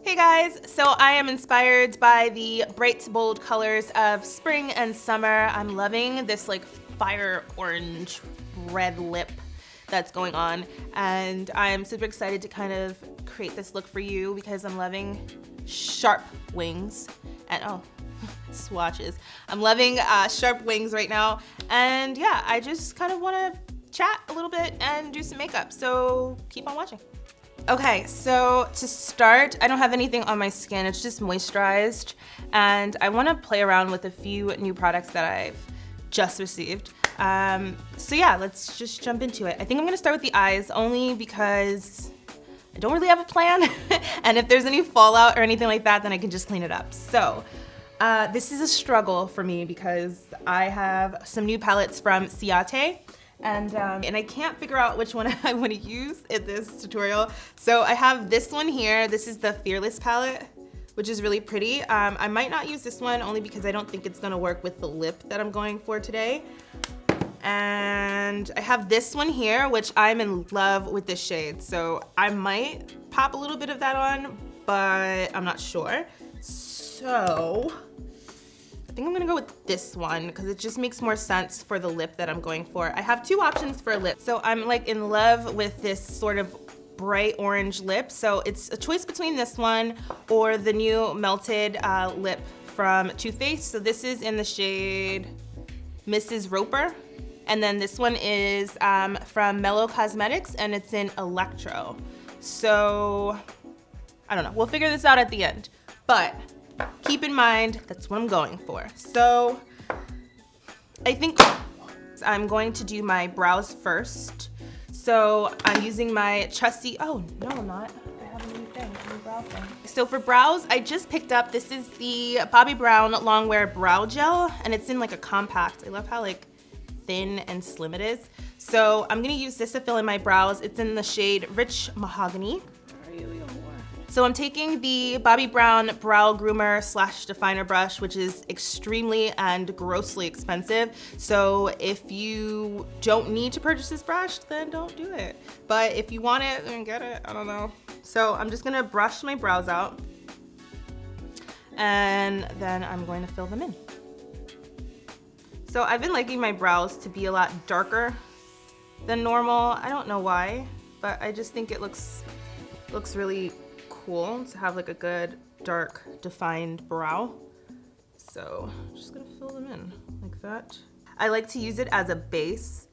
Hey guys, so I am inspired by the bright, bold colors of spring and summer. I'm loving this like fire orange red lip that's going on, and I'm super excited to kind of create this look for you because I'm loving sharp wings and swatches. I'm loving sharp wings right now, and yeah, I just kind of want to chat a little bit and do some makeup, so keep on watching. Okay, so to start, I don't have anything on my skin, it's just moisturized, and I want to play around with a few new products that I've just received. So yeah, let's just jump into it. I think I'm gonna start with the eyes only because I don't really have a plan, and if there's any fallout or anything like that, then I can just clean it up. So this is a struggle for me because I have some new palettes from Ciate. And I can't figure out which one I want to use in this tutorial. So I have this one here. This is the Fearless palette, which is really pretty. I might not use this one only because I don't think it's gonna work with the lip that I'm going for today. And I have this one here, which I'm in love with this shade. So I might pop a little bit of that on, but I'm not sure. So I think I'm gonna go with this one because it just makes more sense for the lip that I'm going for. I have two options for a lip. So I'm like in love with this sort of bright orange lip. So it's a choice between this one or the new melted lip from Too Faced. So this is in the shade Mrs. Roper. And then this one is from Mellow Cosmetics and it's in Electro. So I don't know, we'll figure this out at the end. But keep in mind, that's what I'm going for. So I think I'm going to do my brows first. So I'm using my trusty, oh, no I'm not. I have a new thing, a new brow thing. So for brows, I just picked up, this is the Bobbi Brown Longwear Brow Gel, and it's in like a compact. I love how like thin and slim it is. So I'm gonna use this to fill in my brows. It's in the shade Rich Mahogany. So I'm taking the Bobbi Brown Brow Groomer / Definer brush, which is extremely and grossly expensive. So if you don't need to purchase this brush, then don't do it. But if you want it, then get it, I don't know. So I'm just gonna brush my brows out and then I'm going to fill them in. So I've been liking my brows to be a lot darker than normal. I don't know why, but I just think it looks really cool to have like a good dark defined brow. So I'm just gonna fill them in like that. I like to use it as a base.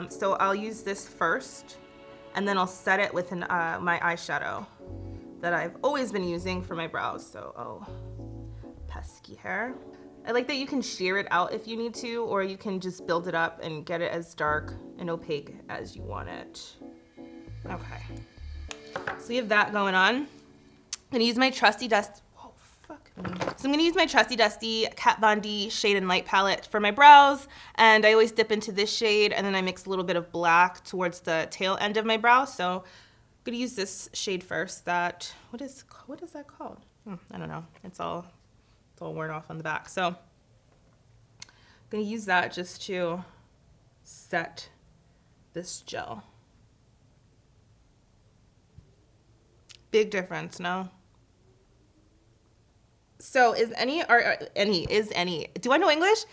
So I'll use this first and then I'll set it with my eyeshadow that I've always been using for my brows. So, pesky hair. I like that you can sheer it out if you need to, or you can just build it up and get it as dark and opaque as you want it. Okay, so we have that going on. I'm gonna use my trusty dusty, oh fuck me. So I'm gonna use my trusty dusty Kat Von D Shade and Light palette for my brows, and I always dip into this shade and then I mix a little bit of black towards the tail end of my brow. So I'm gonna use this shade first. That, what is that called? I don't know, it's all worn off on the back. So I'm gonna use that just to set this gel. Big difference, no? So do I know English?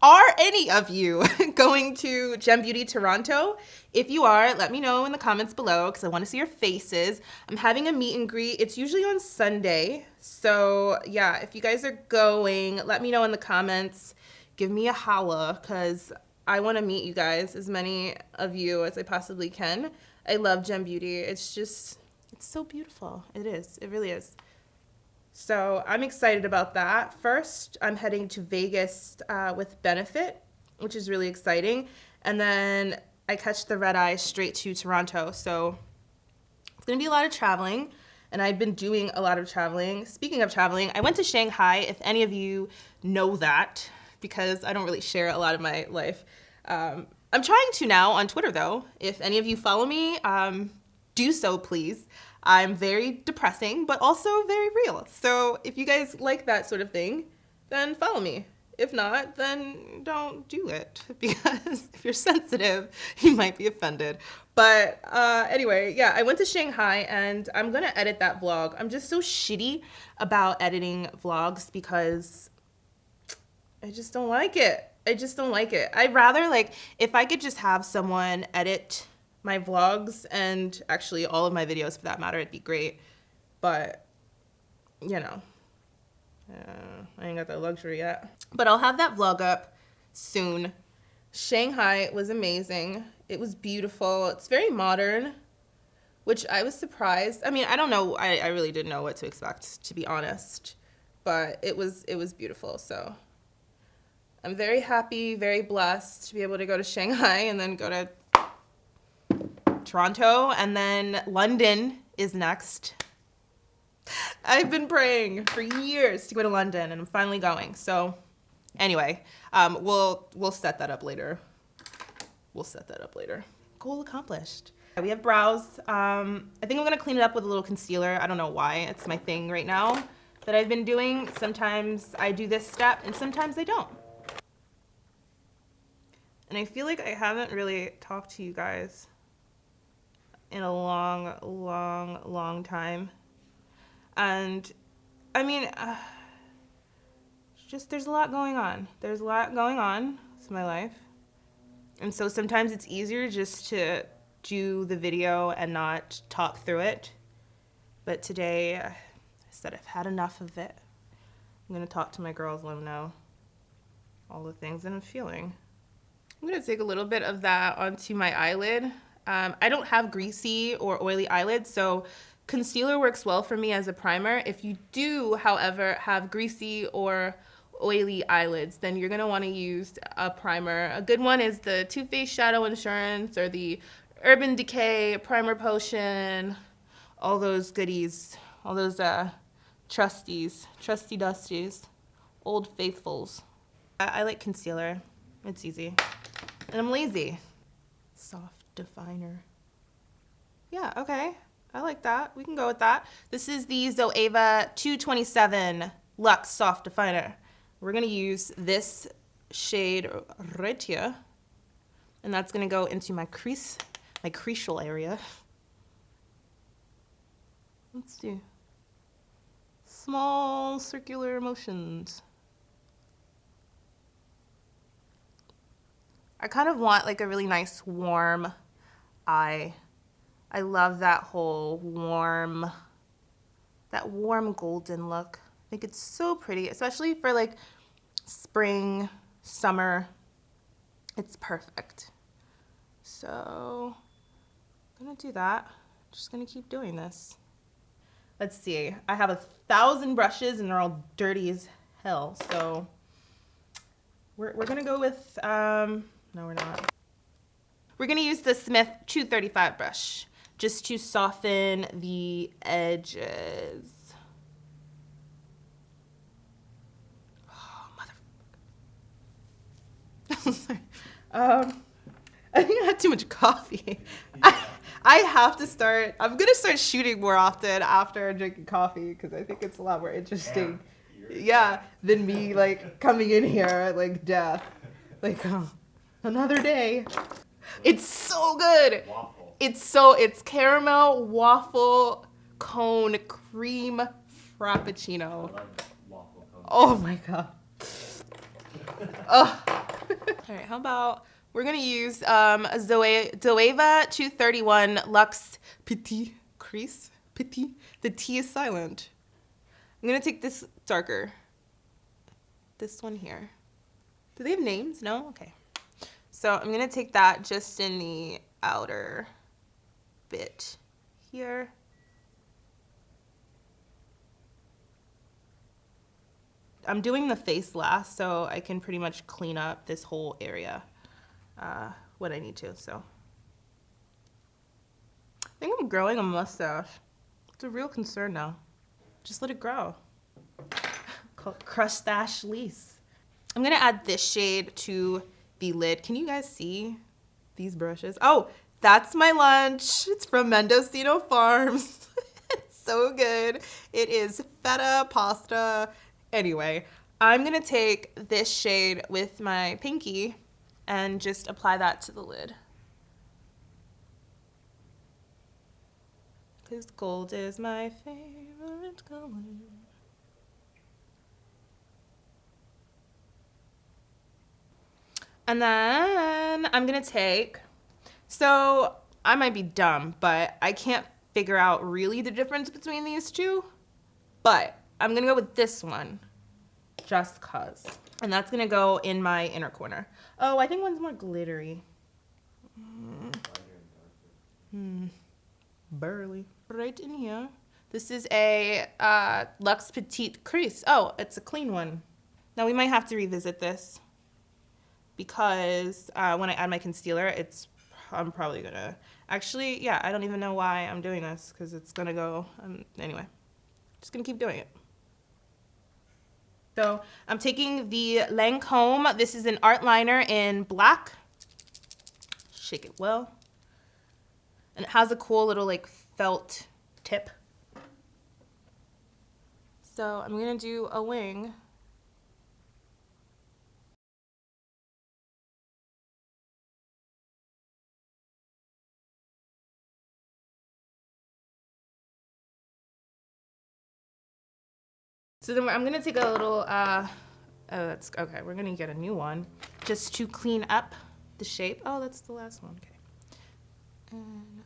Are any of you going to Gem Beauty Toronto? If you are, let me know in the comments below because I want to see your faces. I'm having a meet and greet. It's usually on Sunday. So yeah, if you guys are going, let me know in the comments. Give me a holla because I want to meet you guys, as many of you as I possibly can. I love Gem Beauty. It's so beautiful. It is. It really is. So I'm excited about that. First, I'm heading to Vegas with Benefit, which is really exciting. And then I catch the red eye straight to Toronto. So it's gonna be a lot of traveling. And I've been doing a lot of traveling. Speaking of traveling, I went to Shanghai, if any of you know that, because I don't really share a lot of my life. I'm trying to now on Twitter though. If any of you follow me, do so please. I'm very depressing, but also very real. So if you guys like that sort of thing, then follow me. If not, then don't do it because if you're sensitive, you might be offended. But anyway, yeah, I went to Shanghai and I'm gonna edit that vlog. I'm just so shitty about editing vlogs because I just don't like it. I just don't like it. I'd rather, like, if I could just have someone edit my vlogs and actually all of my videos for that matter, it'd be great. But, you know, I ain't got that luxury yet. But I'll have that vlog up soon. Shanghai was amazing. It was beautiful. It's very modern, which I was surprised. I mean, I don't know. I really didn't know what to expect, to be honest. But it was beautiful. So I'm very happy, very blessed to be able to go to Shanghai and then go to Toronto, and then London is next. I've been praying for years to go to London, and I'm finally going. So anyway, we'll set that up later. We'll set that up later. Goal accomplished. We have brows. I think I'm gonna clean it up with a little concealer. I don't know why. It's my thing right now that I've been doing. Sometimes I do this step and sometimes I don't. And I feel like I haven't really talked to you guys in a long time. And I mean, just there's a lot going on. There's a lot going on with my life. And so sometimes it's easier just to do the video and not talk through it. But today, I said I've had enough of it. I'm gonna talk to my girls, let them know all the things that I'm feeling. I'm gonna take a little bit of that onto my eyelid. I don't have greasy or oily eyelids, so concealer works well for me as a primer. If you do, however, have greasy or oily eyelids, then you're gonna wanna use a primer. A good one is the Too Faced Shadow Insurance or the Urban Decay Primer Potion, all those goodies, all those trusty dusties, old faithfuls. I like concealer, it's easy. And I'm lazy. Soft definer. Yeah, okay, I like that. We can go with that. This is the Zoeva 227 Luxe Soft Definer. We're gonna use this shade right here, and that's gonna go into my crease, my creasal area. Let's do small circular motions. I kind of want like a really nice warm eye. I love that whole warm golden look. I think it's so pretty, especially for like spring, summer. It's perfect. So I'm gonna do that. Just gonna keep doing this. Let's see, I have 1,000 brushes and they're all dirty as hell. So we're gonna go with, no we're not. We're gonna use the Smith 235 brush just to soften the edges. Oh, mother. I think I had too much coffee. I have to start, I'm gonna start shooting more often after drinking coffee because I think it's a lot more interesting. Yeah, than me like coming in here at like death. Like, another day. It's so good. Waffle. It's caramel waffle cone cream frappuccino. I love waffle cone. Oh my god. Oh. All right, how about we're gonna use a Zoeva 231 Luxe Petit Crease. Petit. The T is silent. I'm gonna take this darker. This one here. Do they have names? No? Okay. So I'm gonna take that just in the outer bit here. I'm doing the face last, so I can pretty much clean up this whole area when I need to, so. I think I'm growing a mustache. It's a real concern now. Just let it grow. Crustache Lise. I'm gonna add this shade to the lid. Can you guys see these brushes? Oh, that's my lunch. It's from Mendocino Farms. It's so good. It is feta pasta. Anyway, I'm gonna take this shade with my pinky and just apply that to the lid. 'cause gold is my favorite color. And then I'm gonna take, so I might be dumb, but I can't figure out really the difference between these two, but I'm gonna go with this one, just cause. And that's gonna go in my inner corner. Oh, I think one's more glittery. Barely. Right in here. This is a Luxe Petite Crease. Oh, it's a clean one. Now we might have to revisit this because when I add my concealer, I'm probably gonna, actually, yeah, I don't even know why I'm doing this because it's gonna go, anyway, just gonna keep doing it. So I'm taking the Lancome. This is an Artliner in black. Shake it well. And it has a cool little like felt tip. So I'm gonna do a wing. So then I'm gonna take a little, that's, okay, we're gonna get a new one just to clean up the shape. Oh, that's the last one, okay. And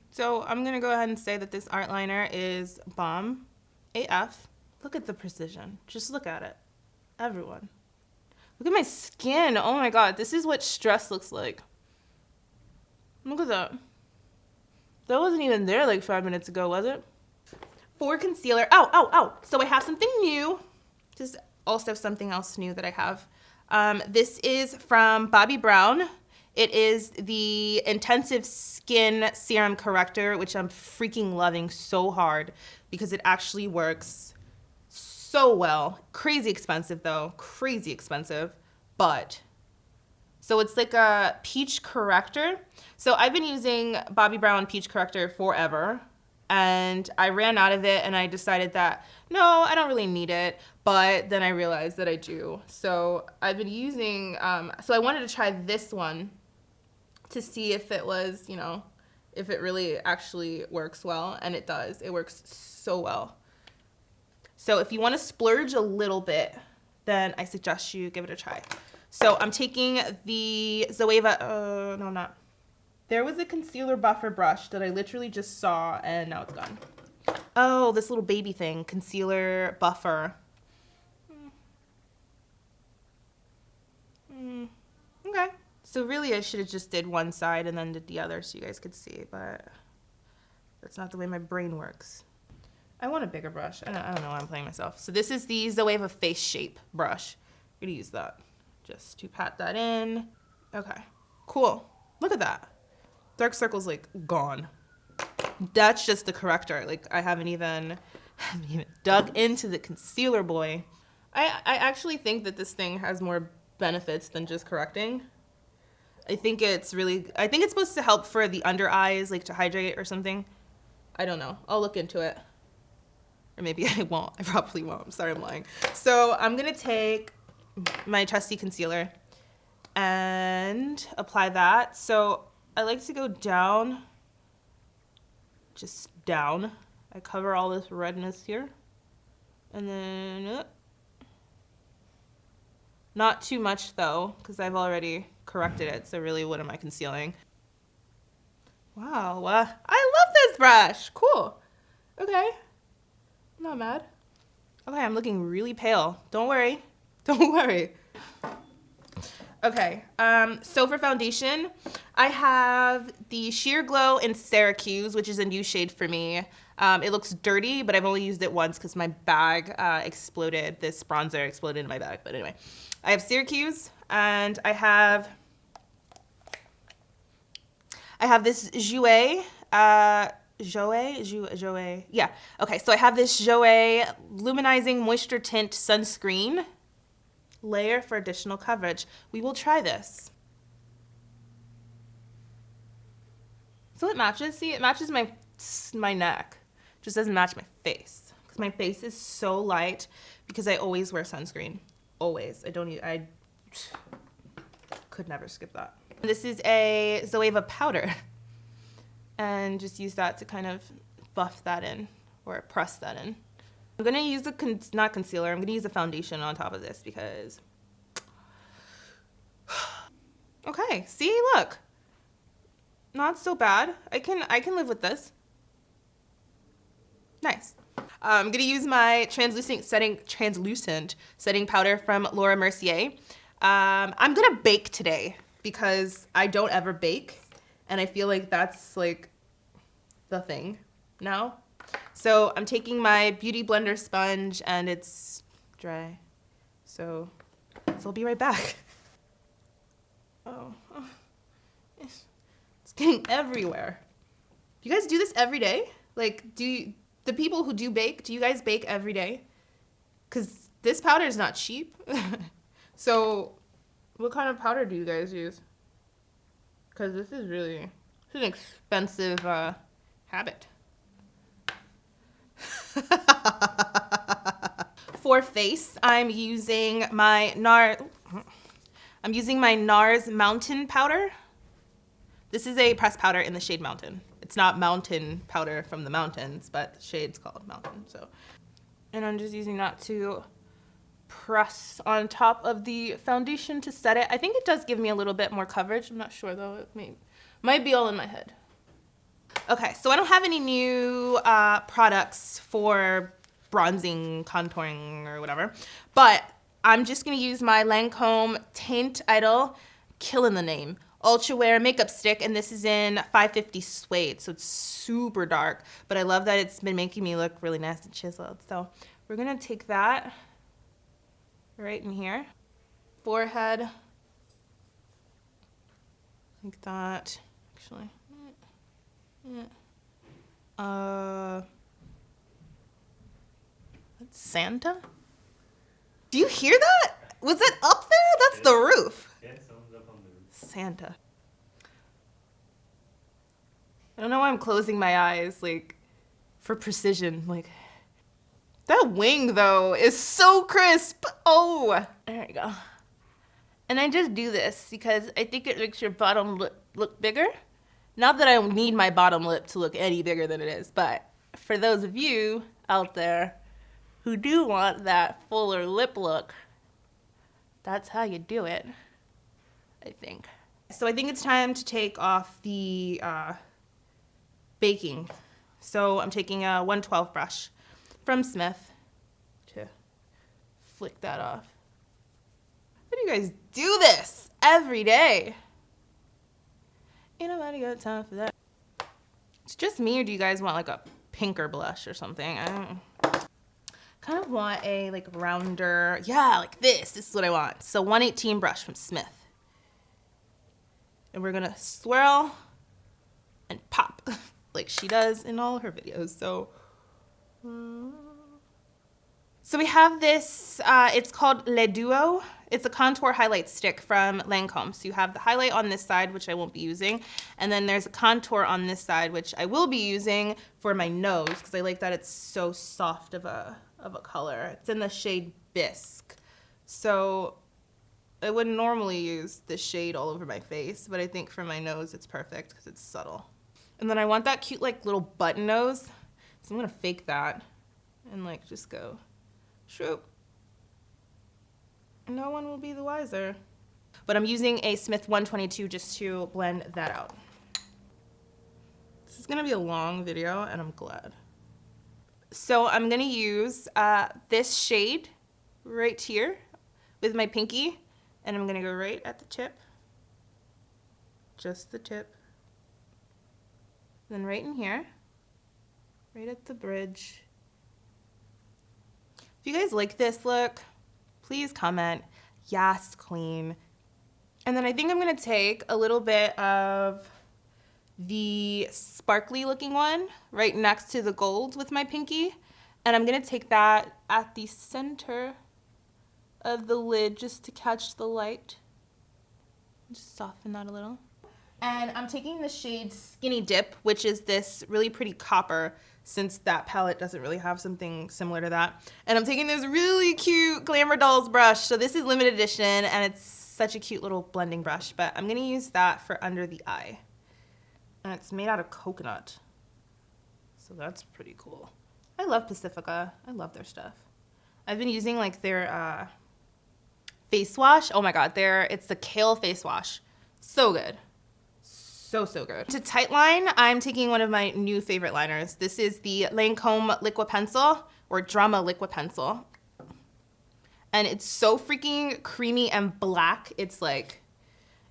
so I'm gonna go ahead and say that this Artliner is bomb AF. Look at the precision, just look at it, everyone. Look at my skin, oh my God, this is what stress looks like. Look at that. That wasn't even there like 5 minutes ago, was it? For concealer, oh. So I have something new. This is also something else new that I have. This is from Bobbi Brown. It is the Intensive Skin Serum Corrector, which I'm freaking loving so hard because it actually works so well. Crazy expensive though, crazy expensive, but. So it's like a peach corrector. So I've been using Bobbi Brown peach corrector forever and I ran out of it and I decided that, no, I don't really need it. But then I realized that I do. So I've been using, so I wanted to try this one to see if it was, you know, if it really actually works well, and it does. It works so well. So if you want to splurge a little bit, then I suggest you give it a try. So I'm taking the Zoeva, no I'm not. There was a concealer buffer brush that I literally just saw and now it's gone. Oh, this little baby thing, concealer buffer. Okay. So really I should have just did one side and then did the other so you guys could see, but that's not the way my brain works. I want a bigger brush. I don't know why I'm playing myself. So this is the Zoeva Face Shape brush. I'm gonna use that just to pat that in. Okay, cool. Look at that. Dark circle's like gone. That's just the corrector. Like I haven't even dug into the concealer boy. I actually think that this thing has more benefits than just correcting. I think it's supposed to help for the under eyes, like to hydrate or something. I don't know. I'll look into it. Or maybe I won't. I probably won't. I'm sorry, I'm lying. So I'm gonna take my trusty concealer and apply that. So I like to go down, just down. I cover all this redness here. And then, not too much though, because I've already corrected it. So really, what am I concealing? Wow, I love this brush. Cool. Okay, not mad. Okay, I'm looking really pale. Don't worry. Don't worry. Okay, so for foundation, I have the Sheer Glow in Syracuse, which is a new shade for me. It looks dirty, but I've only used it once because my bag exploded. This bronzer exploded in my bag, but anyway. I have Syracuse, and I have this Jouer, Jouer, yeah. Okay, so I have this Jouer Luminizing Moisture Tint Sunscreen layer for additional coverage. We will try this. So it matches, see, it matches my neck. Just doesn't match my face. Because my face is so light because I always wear sunscreen. Always. I could never skip that. This is a Zoeva powder. And just use that to kind of buff that in, or press that in. I'm gonna use a, not concealer, I'm gonna use a foundation on top of this because, okay, see, look. Not so bad. I can live with this. Nice. I'm gonna use my translucent setting powder from Laura Mercier. I'm gonna bake today because I don't ever bake, and I feel like that's like the thing now. So I'm taking my Beauty Blender sponge, and it's dry. So I'll be right back. Oh, it's getting everywhere. Do you guys do this every day? Like, the people who do bake, do you guys bake every day? Because this powder is not cheap. So what kind of powder do you guys use? Because this is an expensive habit. For face, I'm using my NARS Mountain powder. This is a pressed powder in the shade Mountain. It's not mountain powder from the mountains, but the shade's called Mountain. So, and I'm just using that to press on top of the foundation to set it. I think it does give me a little bit more coverage. I'm not sure though. It might be all in my head. Okay, so I don't have any new products for bronzing, contouring, or whatever, but I'm just gonna use my Lancome Teint Idole, killing the name, Ultra Wear makeup stick, and this is in 550 Suede, so it's super dark, but I love that it's been making me look really nice and chiseled. So we're gonna take that right in here, forehead, like that, actually. That's Santa? Do you hear that? Was it up there? That's the roof. Yeah, someone's up on the roof. Santa. I don't know why I'm closing my eyes, like, for precision. Like, that wing, though, is so crisp. Oh, there you go. And I just do this because I think it makes your bottom lip look bigger. Not that I need my bottom lip to look any bigger than it is, but for those of you out there who do want that fuller lip look, that's how you do it, I think. So I think it's time to take off the baking. So I'm taking a 112 brush from Smith to flick that off. How do you guys do this every day? Ain't nobody got time for that. It's just me, or do you guys want like a pinker blush or something? I don't kind of want a like rounder, yeah, like this. This is what I want. So 118 brush from Smith. And we're gonna swirl and pop like she does in all her videos. So we have this, it's called Le Duo. It's a contour highlight stick from Lancome. So you have the highlight on this side, which I won't be using. And then there's a contour on this side, which I will be using for my nose, because I like that it's so soft of a color. It's in the shade Bisque. So I wouldn't normally use this shade all over my face, but I think for my nose it's perfect because it's subtle. And then I want that cute like little button nose. So I'm gonna fake that and like just go shoop. No one will be the wiser. But I'm using a Smith 122 just to blend that out. This is gonna be a long video and I'm glad. So I'm gonna use this shade right here with my pinky, and I'm gonna go right at the tip, just the tip. Then right in here, right at the bridge. If you guys like this look, please comment, yes, queen. And then I think I'm gonna take a little bit of the sparkly looking one right next to the gold with my pinky. And I'm gonna take that at the center of the lid just to catch the light. Just soften that a little. And I'm taking the shade Skinny Dip, which is this really pretty copper, since that palette doesn't really have something similar to that. And I'm taking this really cute Glamour Dolls brush. So this is limited edition and it's such a cute little blending brush, but I'm gonna use that for under the eye. And it's made out of coconut. So that's pretty cool. I love Pacifica. I love their stuff. I've been using like their face wash. Oh my God, it's the Kale face wash. So good. So good. To tightline, I'm taking one of my new favorite liners. This is the Lancome Liqui-Pencil or Drama Liqui-Pencil. And it's so freaking creamy and black. It's like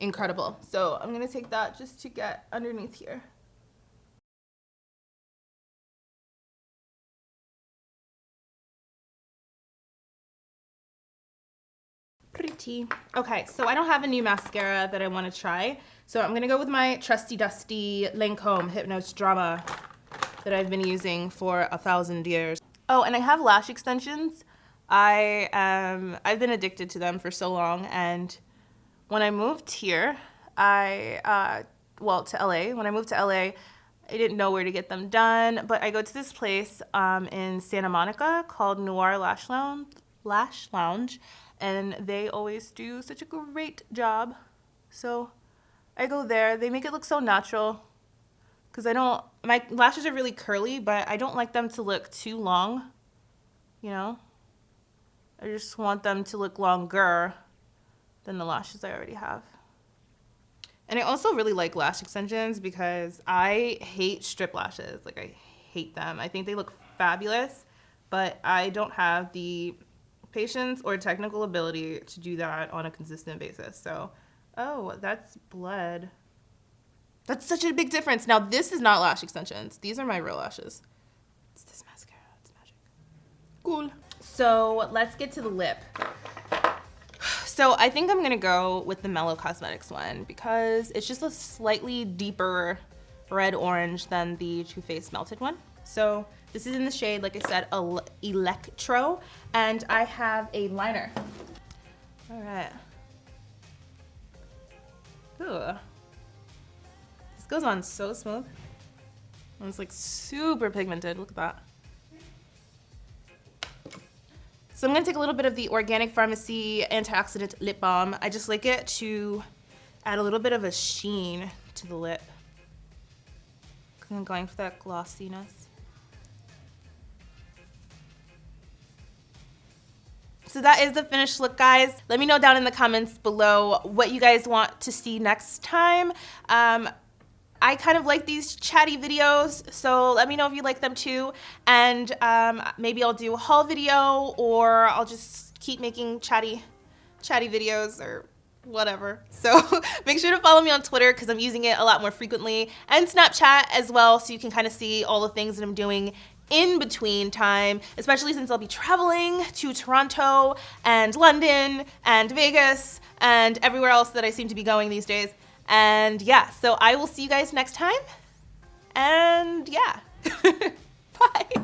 incredible. So I'm gonna take that just to get underneath here. Pretty. Okay, so I don't have a new mascara that I want to try. So I'm gonna go with my trusty dusty Lancome Hypnose Drama that I've been using for 1,000 years. Oh, and I have lash extensions. I've been addicted to them for so long, and when I moved here, to LA, when I moved to LA, I didn't know where to get them done, but I go to this place in Santa Monica called Noir Lash Lounge, and they always do such a great job. So I go there. They make it look so natural because my lashes are really curly, but I don't like them to look too long, you know? I just want them to look longer than the lashes I already have. And I also really like lash extensions because I hate strip lashes. Like, I hate them. I think they look fabulous, but I don't have the patience or technical ability to do that on a consistent basis. So, oh, that's blood. That's such a big difference. Now, this is not lash extensions. These are my real lashes. It's this mascara. It's magic. Cool. So let's get to the lip. So I think I'm gonna go with the Mellow Cosmetics one because it's just a slightly deeper red orange than the Too Faced Melted one. So this is in the shade, like I said, Electro, and I have a liner. All right. Ooh. This goes on so smooth. And it's like super pigmented, look at that. So I'm gonna take a little bit of the Organic Pharmacy Antioxidant Lip Balm. I just like it to add a little bit of a sheen to the lip. I'm going for that glossiness. So that is the finished look, guys. Let me know down in the comments below what you guys want to see next time. I kind of like these chatty videos, so let me know if you like them too. And maybe I'll do a haul video, or I'll just keep making chatty videos or whatever. So make sure to follow me on Twitter because I'm using it a lot more frequently, and Snapchat as well, so you can kind of see all the things that I'm doing in between time, especially since I'll be traveling to Toronto and London and Vegas and everywhere else that I seem to be going these days. And yeah, so I will see you guys next time. And yeah, bye.